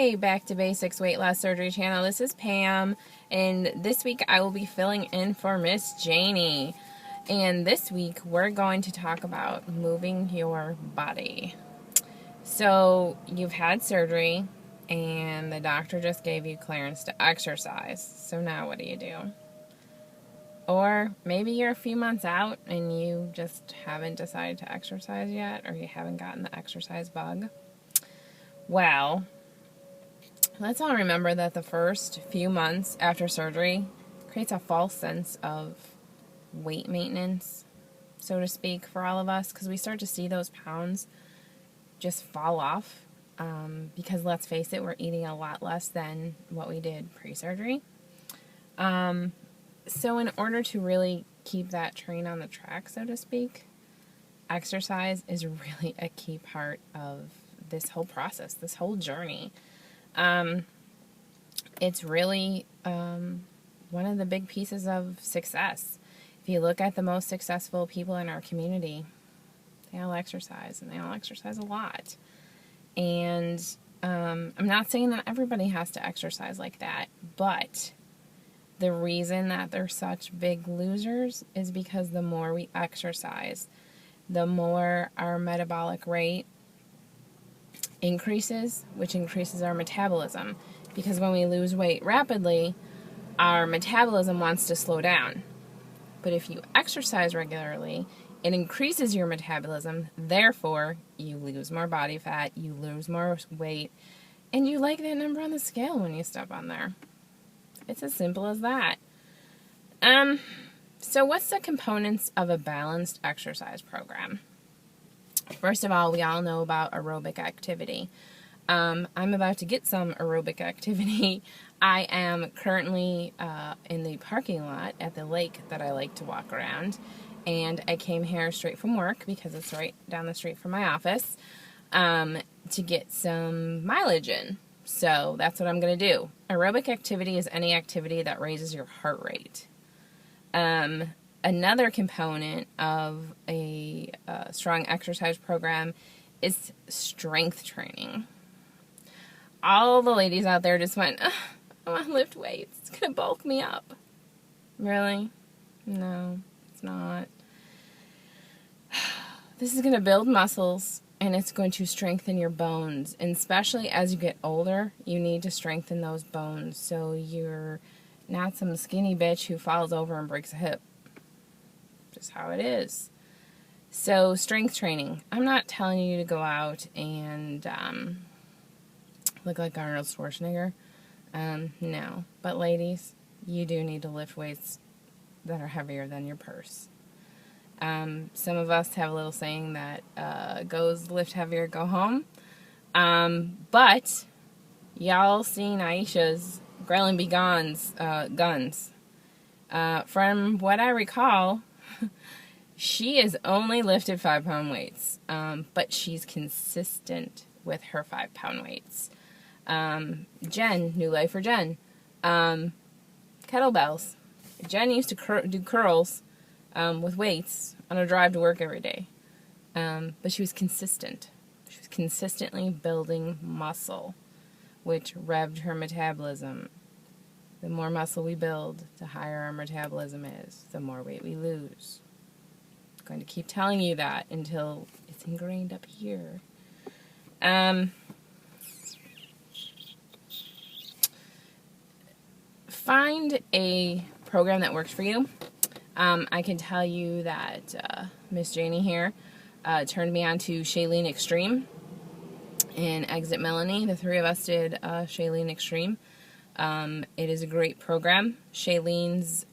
Hey, back to Basics Weight Loss Surgery channel. This is Pam, and this week I will be filling in for Miss Janie. And this week we're going to talk about moving your body. So you've had surgery, and the doctor just gave you clearance to exercise. So now what do you do? Or maybe you're a few months out and you just haven't decided to exercise yet, or you haven't gotten the exercise bug. Well, let's all remember that the first few months after surgery creates a false sense of weight maintenance, so to speak, for all of us, because we start to see those pounds just fall off, because let's face it, we're eating a lot less than what we did pre-surgery. So in order to really keep that train on the track, so to speak, exercise is really a key part of this whole process, this whole journey. It's really one of the big pieces of success. If you look at the most successful people in our community, they all exercise, and they all exercise a lot. And I'm not saying that everybody has to exercise like that, but the reason that they're such big losers is because the more we exercise, the more our metabolic rate increases, which increases our metabolism. Because when we lose weight rapidly, our metabolism wants to slow down. But if you exercise regularly, it increases your metabolism, therefore you lose more body fat, you lose more weight, and you like that number on the scale when you step on there. It's as simple as that. So what's the components of a balanced exercise program? First of all, we all know about aerobic activity. I'm about to get some aerobic activity. I am currently in the parking lot at the lake that I like to walk around, and I came here straight from work because it's right down the street from my office to get some mileage in. So that's what I'm going to do. Aerobic activity is any activity that raises your heart rate. Another component of a strong exercise program is strength training. All the ladies out there just went, I want to lift weights. It's going to bulk me up. Really? No, it's not. This is going to build muscles, and it's going to strengthen your bones. And especially as you get older, you need to strengthen those bones so you're not some skinny bitch who falls over and breaks a hip. Just how it is. So strength training. I'm not telling you to go out and look like Arnold Schwarzenegger. No. But ladies, you do need to lift weights that are heavier than your purse. Some of us have a little saying that goes lift heavier, go home. But y'all seen Aisha's Grelin Be Gone's guns. From what I recall, she has only lifted 5-pound weights, but she's consistent with her 5-pound weights. Jen, New Life for Jen, kettlebells. Jen used to do curls with weights on a drive to work every day, but she was consistent. She was consistently building muscle, which revved her metabolism. The more muscle we build, the higher our metabolism is, the more weight we lose. I'm going to keep telling you that until it's ingrained up here. Find a program that works for you. I can tell you that Miss Janie here turned me on to Shailene Extreme and Exit Melanie. The three of us did Shailene Extreme. It is a great program. Shailene's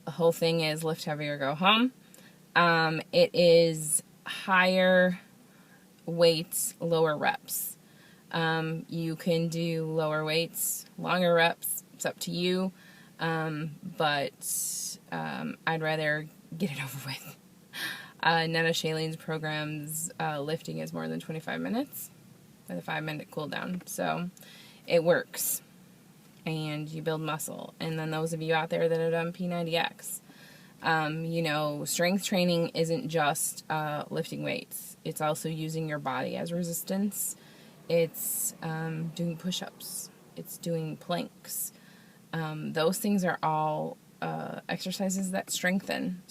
whole thing is lift heavier, go home. It is higher weights, lower reps. You can do lower weights, longer reps. It's up to you. But I'd rather get it over with. None of Shailene's programs, lifting is more than 25 minutes with a 5-minute cool down. So it works, and you build muscle. And then those of you out there that have done P90X, you know, strength training isn't just lifting weights. It's also using your body as resistance It's doing push-ups. It's doing planks. Those things are all exercises that strengthen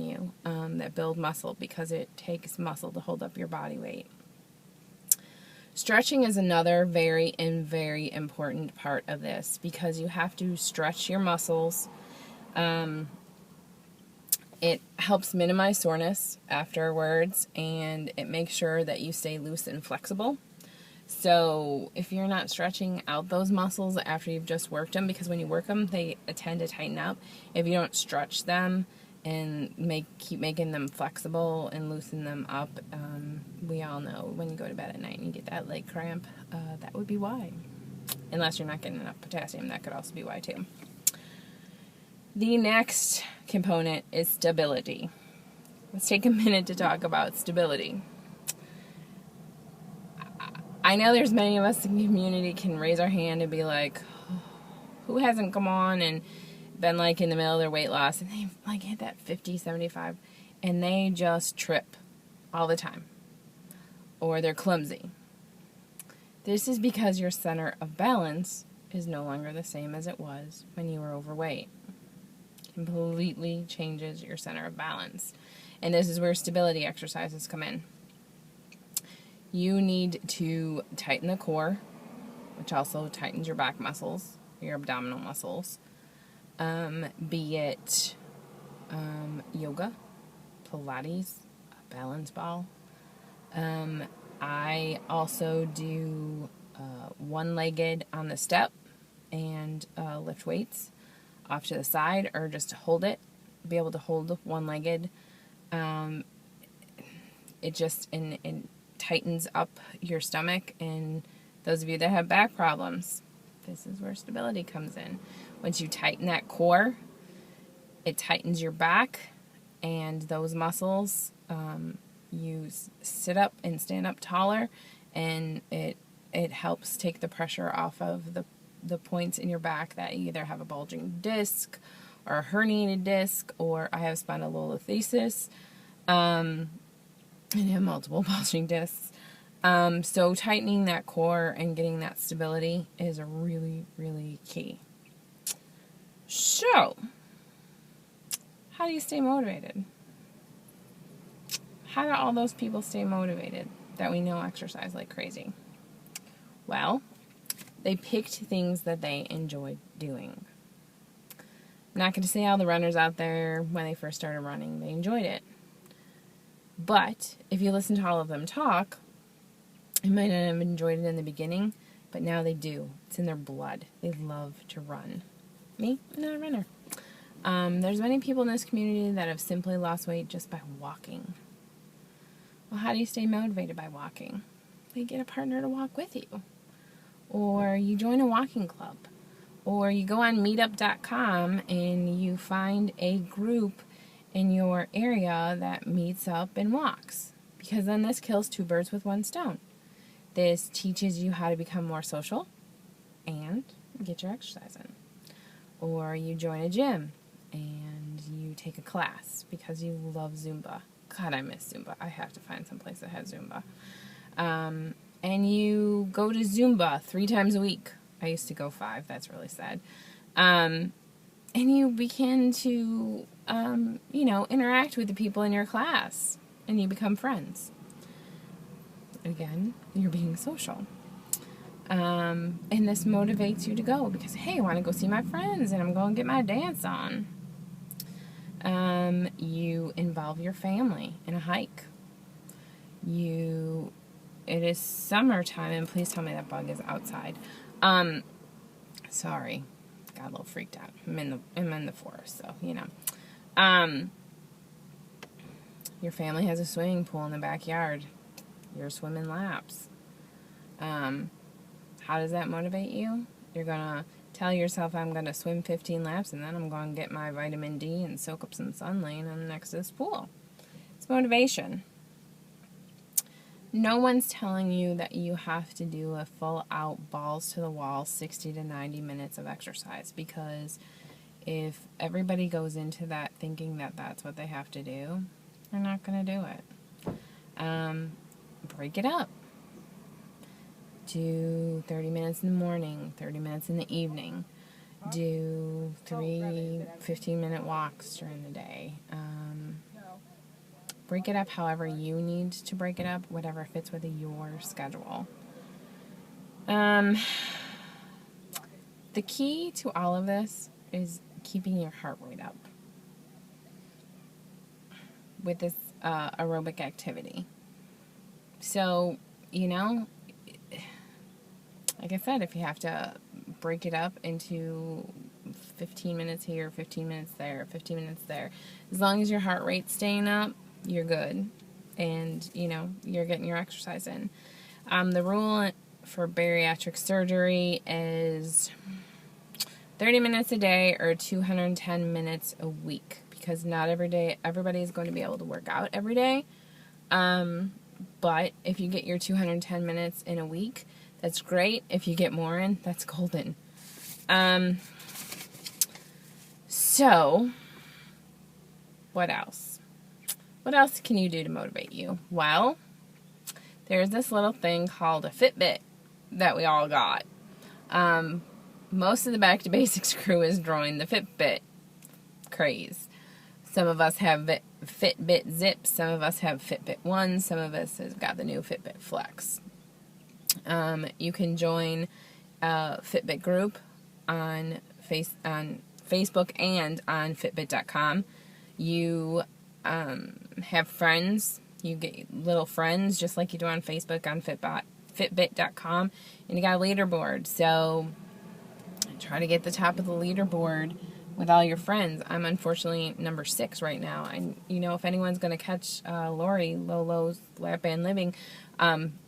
you, that build muscle, because it takes muscle to hold up your body weight. Stretching is another very important part of this, because you have to stretch your muscles. It helps minimize soreness afterwards, and it makes sure that you stay loose and flexible. So if you're not stretching out those muscles after you've just worked them, because when you work them, they tend to tighten up. If you don't stretch them and keep making them flexible and loosen them up, we all know when you go to bed at night and you get that leg cramp, that would be why. Unless you're not getting enough potassium, that could also be why too. The next component is stability. Let's take a minute to talk about stability. I know there's many of us in the community can raise our hand and be like, oh, who hasn't come on and been like in the middle of their weight loss and they've like hit that 50, 75 and they just trip all the time, or they're clumsy. This is because your center of balance is no longer the same as it was when you were overweight. Completely changes your center of balance. And this is where stability exercises come in. You need to tighten the core, which also tightens your back muscles, your abdominal muscles. Be it yoga, Pilates, a balance ball. I also do one-legged on the step and lift weights off to the side, or just to hold it, be able to hold one-legged. It just it tightens up your stomach, and those of you that have back problems, this is where stability comes in. Once you tighten that core, it tightens your back and those muscles. You sit up and stand up taller, and it helps take the pressure off of the points in your back that you either have a bulging disc or a herniated disc, or I have spondylolisthesis and have multiple bulging discs. So tightening that core and getting that stability is really, really key. So, how do you stay motivated? How do all those people stay motivated that we know exercise like crazy? Well, they picked things that they enjoyed doing. I'm not going to say all the runners out there, when they first started running, they enjoyed it. But if you listen to all of them talk, they might not have enjoyed it in the beginning, but now they do. It's in their blood. They love to run. Me, I'm not a runner. There's many people in this community that have simply lost weight just by walking. Well, how do you stay motivated by walking? You get a partner to walk with you. Or you join a walking club. Or you go on meetup.com and you find a group in your area that meets up and walks. Because then this kills two birds with one stone. This teaches you how to become more social and get your exercise in. Or you join a gym and you take a class because you love Zumba. God, I miss Zumba. I have to find some place that has Zumba. And you go to Zumba 3 times a week. I used to go 5. That's really sad. And you begin to, interact with the people in your class. And you become friends. Again, you're being social. And this motivates you to go because, hey, I want to go see my friends and I'm going to get my dance on. You involve your family in a hike. It is summertime, and please tell me that bug is outside. Sorry, got a little freaked out. I'm in the forest, so your family has a swimming pool in the backyard. You're swimming laps. How does that motivate you? You're gonna tell yourself, I'm gonna swim 15 laps, and then I'm gonna get my vitamin D and soak up some sun laying next to this pool. It's motivation. No one's telling you that you have to do a full-out balls-to-the-wall 60 to 90 minutes of exercise, because if everybody goes into that thinking that that's what they have to do, they're not going to do it. Break it up. Do 30 minutes in the morning, 30 minutes in the evening. Do 3 15-minute walks during the day. Break it up however you need to break it up, whatever fits with your schedule. The key to all of this is keeping your heart rate up with this aerobic activity. So, like I said, if you have to break it up into 15 minutes here, 15 minutes there, 15 minutes there, as long as your heart rate's staying up, you're good. And, you're getting your exercise in. The rule for bariatric surgery is 30 minutes a day or 210 minutes a week, because not everybody is going to be able to work out every day. But if you get your 210 minutes in a week, that's great. If you get more in, that's golden. So, what else? What else can you do to motivate you? Well, there's this little thing called a Fitbit that we all got. Most of the Back to Basics crew is joined the Fitbit craze. Some of us have Fitbit Zip, some of us have Fitbit One, some of us have got the new Fitbit Flex. You can join a Fitbit group on Facebook and on Fitbit.com. You have friends. You get little friends just like you do on Facebook on Fitbit.com, and you got a leaderboard. So try to get the top of the leaderboard with all your friends. I'm unfortunately number 6 right now. And, if anyone's going to catch Lori, Lolo's Lap Band Living,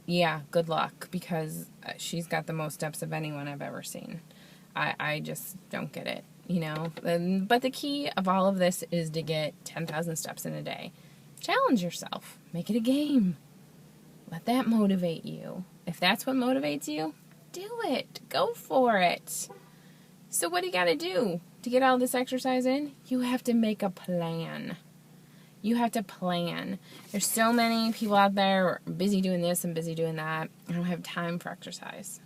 yeah, good luck, because she's got the most steps of anyone I've ever seen. I just don't get it, But the key of all of this is to get 10,000 steps in a day. Challenge yourself. Make it a game. Let that motivate you. If that's what motivates you, do it. Go for it. So what do you got to do to get all this exercise in? You have to make a plan. You have to plan. There's so many people out there who are busy doing this and busy doing that. I don't have time for exercise.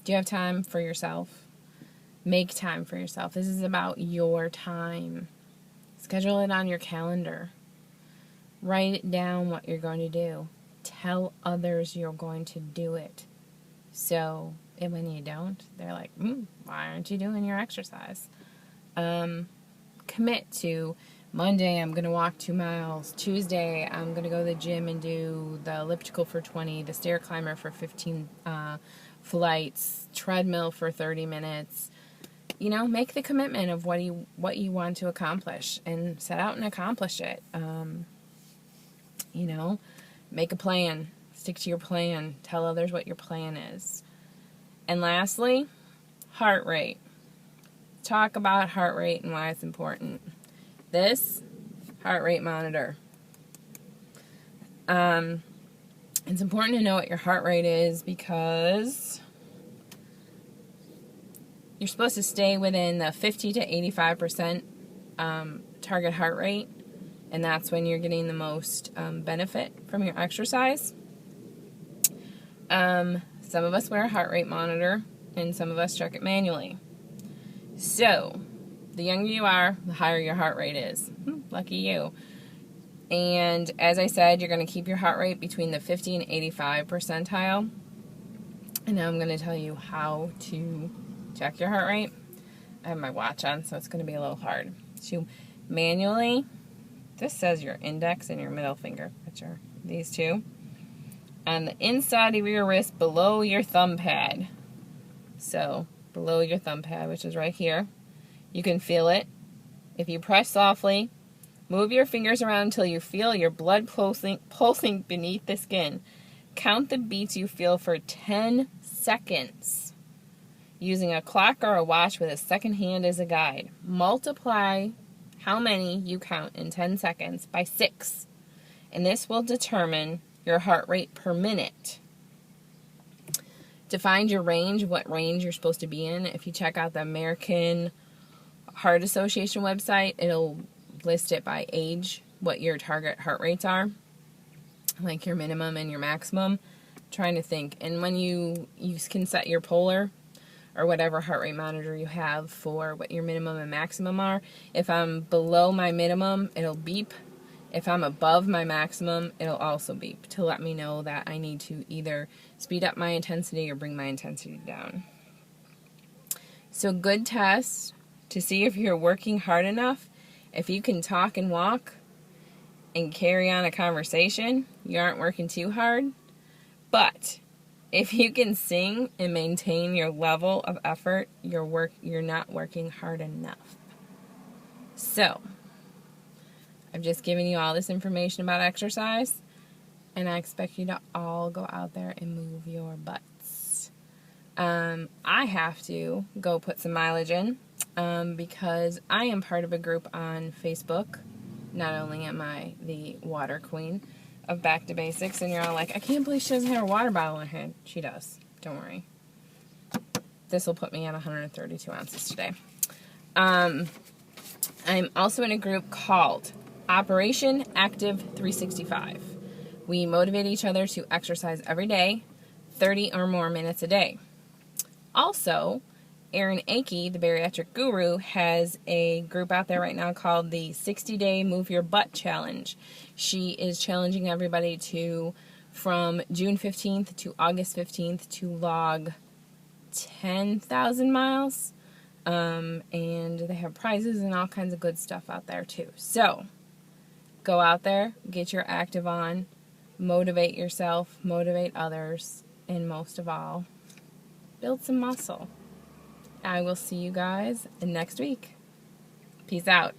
Do you have time for yourself? Make time for yourself. This is about your time. Schedule it on your calendar. Write it down what you're going to do. Tell others you're going to do it. So, and when you don't, they're like, why aren't you doing your exercise? Commit to Monday, I'm going to walk 2 miles. Tuesday, I'm going to go to the gym and do the elliptical for 20, the stair climber for 15 flights, treadmill for 30 minutes. Make the commitment of what you want to accomplish and set out and accomplish it. Make a plan. Stick to your plan. Tell others what your plan is. And lastly, heart rate. Talk about heart rate and why it's important. This heart rate monitor. It's important to know what your heart rate is because you're supposed to stay within the 50 to 85% target heart rate, and that's when you're getting the most benefit from your exercise. Some of us wear a heart rate monitor, and some of us check it manually. So, the younger you are, the higher your heart rate is. Lucky you. And as I said, you're going to keep your heart rate between the 50 and 85 percentile. And now I'm going to tell you how to check your heart rate. I have my watch on, so it's going to be a little hard. So manually, this says your index and your middle finger, which are these two, on the inside of your wrist below your thumb pad. So below your thumb pad, which is right here. You can feel it. If you press softly, move your fingers around until you feel your blood pulsing beneath the skin. Count the beats you feel for 10 seconds. Using a clock or a watch with a second hand as a guide. Multiply how many you count in 10 seconds by 6. And this will determine your heart rate per minute. To find your range, what range you're supposed to be in, if you check out the American Heart Association website, it'll list it by age, what your target heart rates are, like your minimum and your maximum. trying to think. And when you can set your polar or whatever heart rate monitor you have for what your minimum and maximum are. If I'm below my minimum, it'll beep. If I'm above my maximum, it'll also beep to let me know that I need to either speed up my intensity or bring my intensity down. So good test to see if you're working hard enough. If you can talk and walk and carry on a conversation, you aren't working too hard. But if you can sing and maintain your level of effort, you're not working hard enough. So, I've just given you all this information about exercise, and I expect you to all go out there and move your butts. I have to go put some mileage in because I am part of a group on Facebook. Not only am I the water queen of Back to Basics, and you're all like, I can't believe she doesn't have her water bottle in her hand. She does. Don't worry. This will put me at 132 ounces today. I'm also in a group called Operation Active 365. We motivate each other to exercise every day, 30 or more minutes a day. Also, Erin Akey, the bariatric guru, has a group out there right now called the 60-Day Move Your Butt Challenge. She is challenging everybody to, from June 15th to August 15th, to log 10,000 miles. And they have prizes and all kinds of good stuff out there too. So, go out there, get your active on, motivate yourself, motivate others, and most of all, build some muscle. I will see you guys next week. Peace out.